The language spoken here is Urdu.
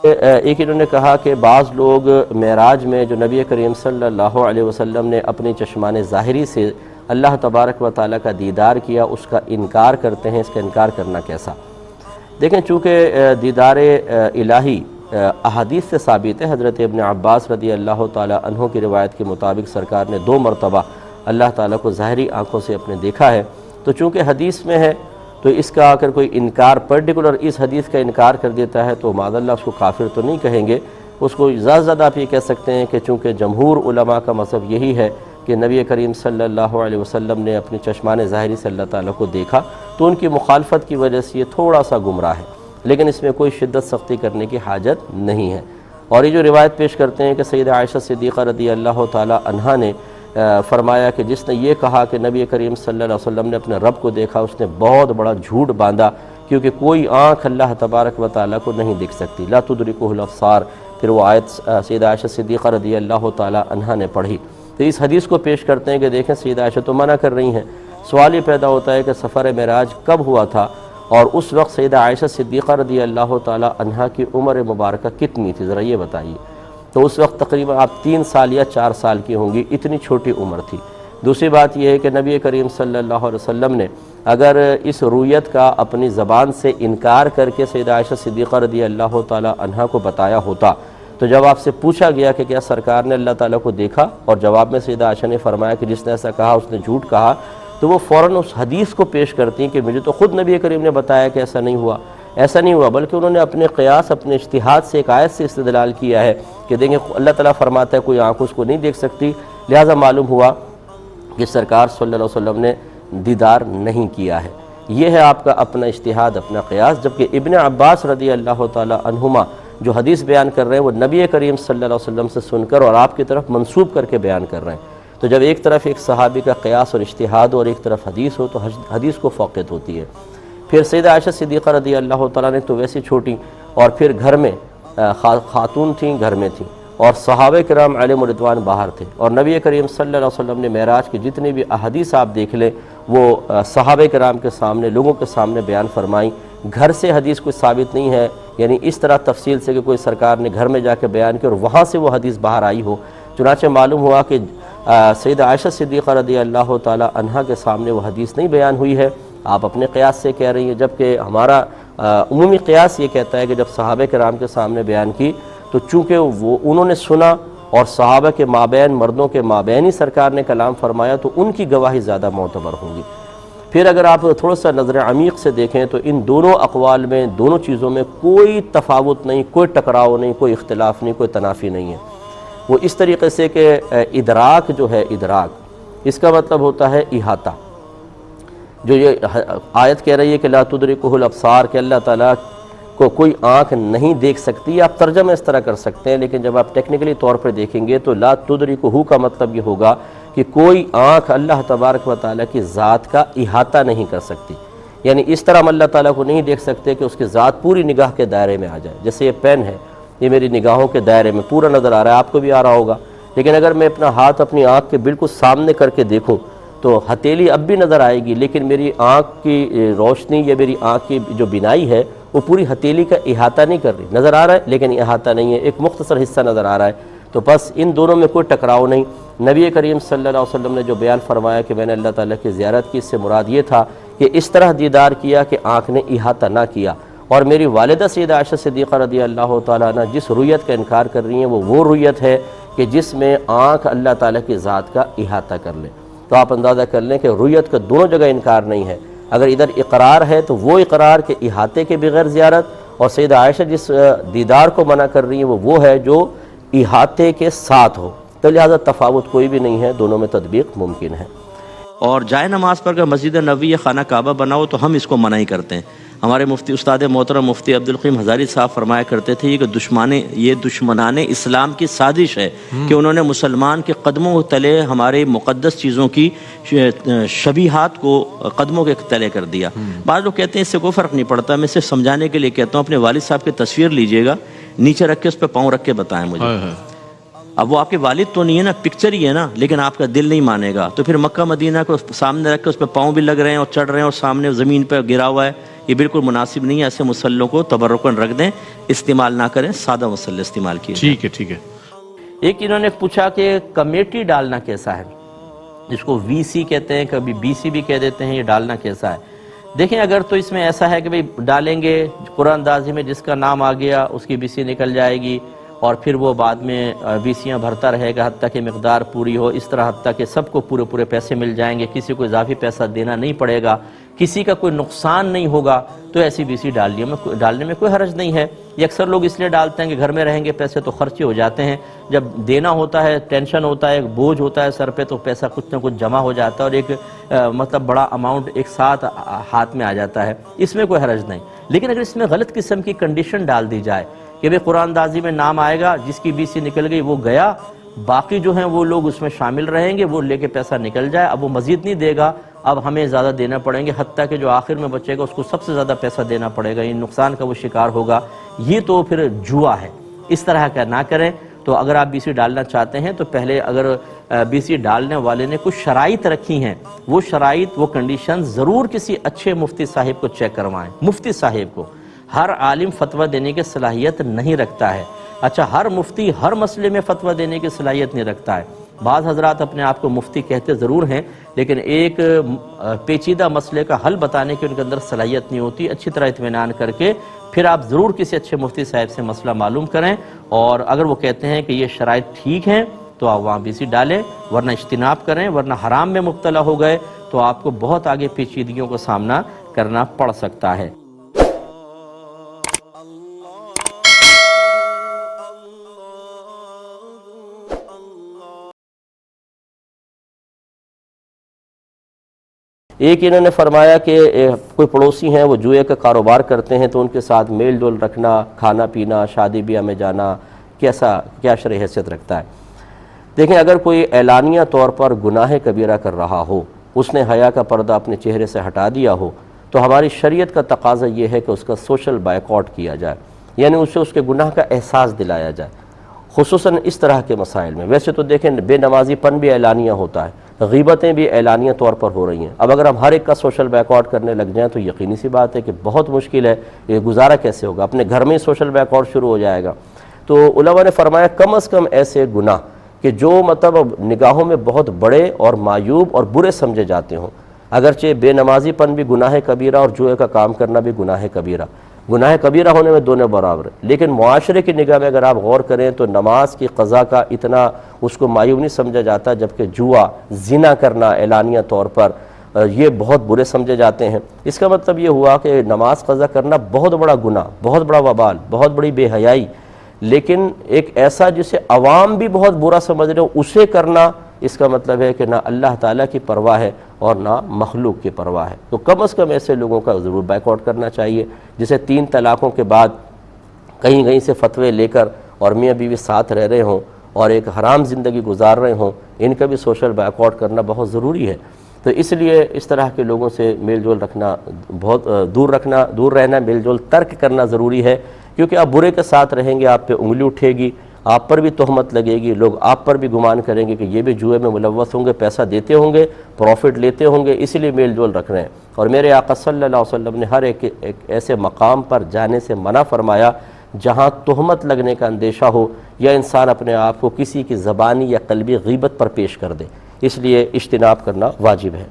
ایک انہوں نے کہا کہ بعض لوگ معراج میں جو نبی کریم صلی اللہ علیہ وسلم نے اپنی چشمان ظاہری سے اللہ تبارک و تعالیٰ کا دیدار کیا، اس کا انکار کرتے ہیں، اس کا انکار کرنا کیسا؟ دیکھیں، چونکہ دیدار الہی احادیث سے ثابت ہے۔ حضرت ابن عباس رضی اللہ تعالیٰ عنہ کی روایت کے مطابق سرکار نے 2 مرتبہ اللہ تعالیٰ کو ظاہری آنکھوں سے اپنے دیکھا ہے، تو چونکہ حدیث میں ہے تو اس کا اگر کوئی انکار پرٹیکولر اس حدیث کا انکار کر دیتا ہے تو معاذ اللہ اس کو کافر تو نہیں کہیں گے، اس کو زیادہ زیادہ آپ یہ کہہ سکتے ہیں کہ چونکہ جمہور علماء کا مذہب یہی ہے کہ نبی کریم صلی اللہ علیہ وسلم نے اپنی چشمان ظاہری سے اللہ تعالیٰ کو دیکھا، تو ان کی مخالفت کی وجہ سے یہ تھوڑا سا گمراہ ہے، لیکن اس میں کوئی شدت سختی کرنے کی حاجت نہیں ہے۔ اور یہ جو روایت پیش کرتے ہیں کہ سیدہ عائشہ صدیقہ رضی اللہ تعالیٰ عنہا نے فرمایا کہ جس نے یہ کہا کہ نبی کریم صلی اللہ علیہ وسلم نے اپنے رب کو دیکھا، اس نے بہت بڑا جھوٹ باندھا، کیونکہ کوئی آنکھ اللہ تبارک و تعالیٰ کو نہیں دیکھ سکتی، لا تدرکہ الابصار۔ پھر وہ آیت سیدہ عائشہ صدیقہ رضی اللہ تعالیٰ عنہا نے پڑھی، تو اس حدیث کو پیش کرتے ہیں کہ دیکھیں سیدہ عائشہ تو منع کر رہی ہیں۔ سوال یہ پیدا ہوتا ہے کہ سفر معراج کب ہوا تھا، اور اس وقت سیدہ عائشہ صدیقہ رضی اللہ تعالیٰ عنہا کی عمر مبارکہ کتنی تھی، ذرا یہ بتائیے۔ تو اس وقت تقریباً آپ 3 سال یا 4 سال کی ہوں گی، اتنی چھوٹی عمر تھی۔ دوسری بات یہ ہے کہ نبی کریم صلی اللہ علیہ وسلم نے اگر اس رویت کا اپنی زبان سے انکار کر کے سیدہ عائشہ صدیقہ رضی اللہ تعالیٰ عنہا کو بتایا ہوتا، تو جب آپ سے پوچھا گیا کہ کیا سرکار نے اللہ تعالیٰ کو دیکھا، اور جواب میں سیدہ عائشہ نے فرمایا کہ جس نے ایسا کہا اس نے جھوٹ کہا، تو وہ فوراً اس حدیث کو پیش کرتی ہیں کہ مجھے تو خود نبی کریم نے بتایا کہ ایسا نہیں ہوا، ایسا نہیں ہوا، بلکہ انہوں نے اپنے قیاس، اپنے اجتہاد سے ایک آیت سے استدلال کیا ہے کہ دیکھیں اللہ تعالیٰ فرماتا ہے کوئی آنکھ اس کو نہیں دیکھ سکتی، لہٰذا معلوم ہوا کہ سرکار صلی اللہ علیہ وسلم نے دیدار نہیں کیا ہے۔ یہ ہے آپ کا اپنا اجتہاد، اپنا قیاس، جبکہ ابن عباس رضی اللہ تعالیٰ عنہما جو حدیث بیان کر رہے ہیں وہ نبی کریم صلی اللہ علیہ وسلم سے سن کر اور آپ کی طرف منسوب کر کے بیان کر رہے ہیں۔ تو جب ایک طرف ایک صحابی کا قیاس اور اجتہاد اور ایک طرف حدیث ہو تو حدیث کو فوقیت ہوتی ہے۔ پھر سیدہ عائشہ صدیقہ رضی اللہ تعالیٰ نے تو ویسی چھوٹی، اور پھر گھر میں خاتون تھیں، گھر میں تھیں، اور صحابہ کرام علیہم رضوان باہر تھے، اور نبی کریم صلی اللہ علیہ وسلم نے معراج کی جتنی بھی احادیث آپ دیکھ لیں وہ صحابہ کرام کے سامنے، لوگوں کے سامنے بیان فرمائیں۔ گھر سے حدیث کوئی ثابت نہیں ہے، یعنی اس طرح تفصیل سے کہ کوئی سرکار نے گھر میں جا کے بیان کی اور وہاں سے وہ حدیث باہر آئی ہو۔ چنانچہ معلوم ہوا کہ سیدہ عائشہ صدیقہ رضی اللہ تعالیٰ عنہا کے سامنے وہ حدیث نہیں بیان ہوئی ہے، آپ اپنے قیاس سے کہہ رہی ہیں، جبکہ ہمارا عمومی قیاس یہ کہتا ہے کہ جب صحابہ کرام کے سامنے بیان کی تو چونکہ وہ انہوں نے سنا اور صحابہ کے مابین، مردوں کے مابین ہی سرکار نے کلام فرمایا، تو ان کی گواہی زیادہ معتبر ہوگی۔ پھر اگر آپ تھوڑا سا نظر عمیق سے دیکھیں تو ان دونوں اقوال میں، دونوں چیزوں میں کوئی تفاوت نہیں، کوئی ٹکراؤ نہیں، کوئی اختلاف نہیں، کوئی تنافی نہیں ہے۔ وہ اس طریقے سے کہ ادراک جو ہے، ادراک اس کا مطلب ہوتا ہے احاطہ۔ جو یہ آیت کہہ رہی ہے کہ لا تدرکہ الابصار، کہ اللہ تعالیٰ کو کوئی آنکھ نہیں دیکھ سکتی، آپ ترجمہ اس طرح کر سکتے ہیں، لیکن جب آپ ٹیکنیکلی طور پر دیکھیں گے تو لا تدرکہ کا مطلب یہ ہوگا کہ کوئی آنکھ اللہ تبارک و تعالیٰ کی ذات کا احاطہ نہیں کر سکتی، یعنی اس طرح ہم اللہ تعالیٰ کو نہیں دیکھ سکتے کہ اس کی ذات پوری نگاہ کے دائرے میں آ جائے۔ جیسے یہ پین ہے، یہ میری نگاہوں کے دائرے میں پورا نظر آ رہا ہے، آپ کو بھی آ رہا ہوگا، لیکن اگر میں اپنا ہاتھ اپنی آنکھ کے بالکل سامنے کر کے دیکھوں تو ہتھیلی اب بھی نظر آئے گی، لیکن میری آنکھ کی روشنی یا میری آنکھ کی جو بینائی ہے وہ پوری ہتھیلی کا احاطہ نہیں کر رہی، نظر آ رہا ہے لیکن احاطہ نہیں ہے، ایک مختصر حصہ نظر آ رہا ہے۔ تو بس ان دونوں میں کوئی ٹکراؤ نہیں۔ نبی کریم صلی اللہ علیہ وسلم نے جو بیان فرمایا کہ میں نے اللہ تعالیٰ کی زیارت کی، اس سے مراد یہ تھا کہ اس طرح دیدار کیا کہ آنکھ نے احاطہ نہ کیا۔ اور میری والدہ سیدہ عائشہ صدیقہ رضی اللہ تعالیٰ عنہ جس رویت کا انکار کر رہی ہیں وہ رویت ہے کہ جس میں آنکھ اللہ تعالیٰ کی ذات کا احاطہ کر لے۔ تو آپ اندازہ کر لیں کہ رویت کا دونوں جگہ انکار نہیں ہے، اگر ادھر اقرار ہے تو وہ اقرار کہ احاطے کے بغیر زیارت، اور سیدہ عائشہ جس دیدار کو منع کر رہی ہیں وہ ہے جو احاطے کے ساتھ ہو، تو لہذا تفاوت کوئی بھی نہیں ہے، دونوں میں تطبیق ممکن ہے۔ اور جائے نماز پر اگر مسجد نبوی یا خانہ کعبہ بنا ہو تو ہم اس کو منع ہی کرتے ہیں۔ ہمارے مفتی استاد محترم مفتی عبدالقیم ہزاری صاحب فرمایا کرتے تھے کہ یہ دشمنان اسلام کی سازش ہے کہ انہوں نے مسلمان کے قدموں تلے ہمارے مقدس چیزوں کی شبیہات کو قدموں کے تلے کر دیا۔ بعض لوگ کہتے ہیں اس سے کوئی فرق نہیں پڑتا، میں صرف سمجھانے کے لیے کہتا ہوں، اپنے والد صاحب کی تصویر لیجئے گا، نیچے رکھ کے اس پہ پاؤں رکھ کے بتائیں مجھے۔ اب وہ آپ کے والد تو نہیں ہے نا، پکچر ہی ہے نا، لیکن آپ کا دل نہیں مانے گا۔ تو پھر مکہ مدینہ کو سامنے رکھ کے اس پہ پاؤں بھی لگ رہے ہیں اور چڑھ رہے ہیں اور سامنے زمین پہ گرا ہوا ہے، یہ بالکل مناسب نہیں ہے. ایسے مسلوں کو تبرکن رکھ دیں, استعمال نہ کریں, سادہ مسلح استعمال کیجیے. ٹھیک ہے. ایک انہوں نے پوچھا کہ کمیٹی ڈالنا کیسا ہے, جس کو وی سی کہتے ہیں, کبھی بی سی بھی کہہ دیتے ہیں, یہ ڈالنا کیسا ہے؟ دیکھیں اگر تو اس میں ایسا ہے کہ بھئی ڈالیں گے قرآن اندازی میں جس کا نام آ گیا اس کی بی سی نکل جائے گی, اور پھر وہ بعد میں بی سیاں بھرتا رہے گا حتیٰ کہ مقدار پوری ہو, اس طرح حتیٰ کہ سب کو پورے پیسے مل جائیں گے, کسی کو اضافی پیسہ دینا نہیں پڑے گا, کسی کا کوئی نقصان نہیں ہوگا, تو ایسی بی سی ڈالنے میں کوئی حرج نہیں ہے. یہ اکثر لوگ اس لیے ڈالتے ہیں کہ گھر میں رہیں گے پیسے تو خرچے ہو جاتے ہیں, جب دینا ہوتا ہے ٹینشن ہوتا ہے, بوجھ ہوتا ہے سر پہ, تو پیسہ کچھ نہ کچھ جمع ہو جاتا ہے اور ایک مطلب بڑا اماؤنٹ ایک ساتھ ہاتھ میں آ جاتا ہے, اس میں کوئی حرج نہیں. لیکن اگر اس میں غلط قسم کی کنڈیشن ڈال دی جائے کہ بھئی قرآن اندازی میں نام آئے گا, جس کی بی سی نکل گئی وہ گیا, باقی جو ہیں وہ لوگ اس میں شامل رہیں گے, وہ لے کے پیسہ نکل جائے, اب وہ مزید نہیں دے گا, اب ہمیں زیادہ دینا پڑیں گے, حتیٰ کہ جو آخر میں بچے گا اس کو سب سے زیادہ پیسہ دینا پڑے گا, یہ نقصان کا وہ شکار ہوگا, یہ تو پھر جوا ہے. اس طرح کا نہ کریں. تو اگر آپ بی سی ڈالنا چاہتے ہیں تو پہلے اگر بی سی ڈالنے والے نے کچھ شرائط رکھی ہیں, وہ شرائط وہ کنڈیشن ضرور کسی اچھے مفتی صاحب کو چیک کروائیں. مفتی صاحب کو, ہر عالم فتویٰ دینے کی صلاحیت نہیں رکھتا ہے. اچھا, ہر مفتی ہر مسئلے میں فتویٰ دینے کی صلاحیت نہیں رکھتا ہے. بعض حضرات اپنے آپ کو مفتی کہتے ضرور ہیں, لیکن ایک پیچیدہ مسئلے کا حل بتانے کی ان کے اندر صلاحیت نہیں ہوتی. اچھی طرح اطمینان کر کے پھر آپ ضرور کسی اچھے مفتی صاحب سے مسئلہ معلوم کریں, اور اگر وہ کہتے ہیں کہ یہ شرائط ٹھیک ہیں تو آپ وہاں بی سی ڈالیں, ورنہ اجتناب کریں, ورنہ حرام میں مبتلا ہو گئے تو آپ کو بہت آگے پیچیدگیوں کا سامنا کرنا پڑ سکتا ہے. ایک انہوں نے فرمایا کہ کوئی پڑوسی ہیں وہ جوئے کا کاروبار کرتے ہیں, تو ان کے ساتھ میل جول رکھنا, کھانا پینا, شادی بیاہ میں جانا کیا شرعی حیثیت رکھتا ہے؟ دیکھیں, اگر کوئی اعلانیہ طور پر گناہ کبیرہ کر رہا ہو, اس نے حیا کا پردہ اپنے چہرے سے ہٹا دیا ہو, تو ہماری شریعت کا تقاضا یہ ہے کہ اس کا سوشل بائیکاٹ کیا جائے, یعنی اسے اس کے گناہ کا احساس دلایا جائے, خصوصاً اس طرح کے مسائل میں. ویسے تو دیکھیں بے نمازی پن بھی اعلانیہ ہوتا ہے, غیبتیں بھی اعلانیہ طور پر ہو رہی ہیں. اب اگر ہم ہر ایک کا سوشل بیک آؤٹ کرنے لگ جائیں تو یقینی سی بات ہے کہ بہت مشکل ہے, یہ گزارا کیسے ہوگا, اپنے گھر میں ہی سوشل بیک آؤٹ شروع ہو جائے گا. تو علماء نے فرمایا کم از کم ایسے گناہ کہ جو مطلب نگاہوں میں بہت بڑے اور معیوب اور برے سمجھے جاتے ہوں, اگرچہ بے نمازی پن بھی گناہ کبیرہ اور جوئے کا کام کرنا بھی گناہ کبیرہ ہونے میں دونوں برابر ہے, لیکن معاشرے کی نگاہ میں اگر آپ غور کریں تو نماز کی قضا کا اتنا اس کو معیوب نہیں سمجھا جاتا, جبکہ جوا, زنا کرنا اعلانیہ طور پر یہ بہت برے سمجھے جاتے ہیں. اس کا مطلب یہ ہوا کہ نماز قضا کرنا بہت بڑا گناہ, بہت بڑا وبال, بہت بڑی بے حیائی, لیکن ایک ایسا جسے عوام بھی بہت برا سمجھ رہے ہو اسے کرنا, اس کا مطلب ہے کہ نہ اللہ تعالیٰ کی پرواہ ہے اور نہ مخلوق کی پرواہ ہے. تو کم از کم ایسے لوگوں کا ضرور بیک آؤٹ کرنا چاہیے, جسے 3 طلاقوں کے بعد کہیں سے فتوے لے کر اور میاں بیوی ساتھ رہ رہے ہوں اور ایک حرام زندگی گزار رہے ہوں, ان کا بھی سوشل بیک آؤٹ کرنا بہت ضروری ہے. تو اس لیے اس طرح کے لوگوں سے میل جول رکھنا بہت دور رہنا, میل جول ترک کرنا ضروری ہے, کیونکہ آپ برے کے ساتھ رہیں گے آپ پہ انگلی اٹھے گی, آپ پر بھی تہمت لگے گی, لوگ آپ پر بھی گمان کریں گے کہ یہ بھی جوئے میں ملوث ہوں گے, پیسہ دیتے ہوں گے, پروفٹ لیتے ہوں گے, اسی لیے میل جول رکھ رہے ہیں. اور میرے آقا صلی اللہ علیہ وسلم نے ہر ایک ایسے مقام پر جانے سے منع فرمایا جہاں تہمت لگنے کا اندیشہ ہو یا انسان اپنے آپ کو کسی کی زبانی یا قلبی غیبت پر پیش کر دے, اس لیے اجتناب کرنا واجب ہے.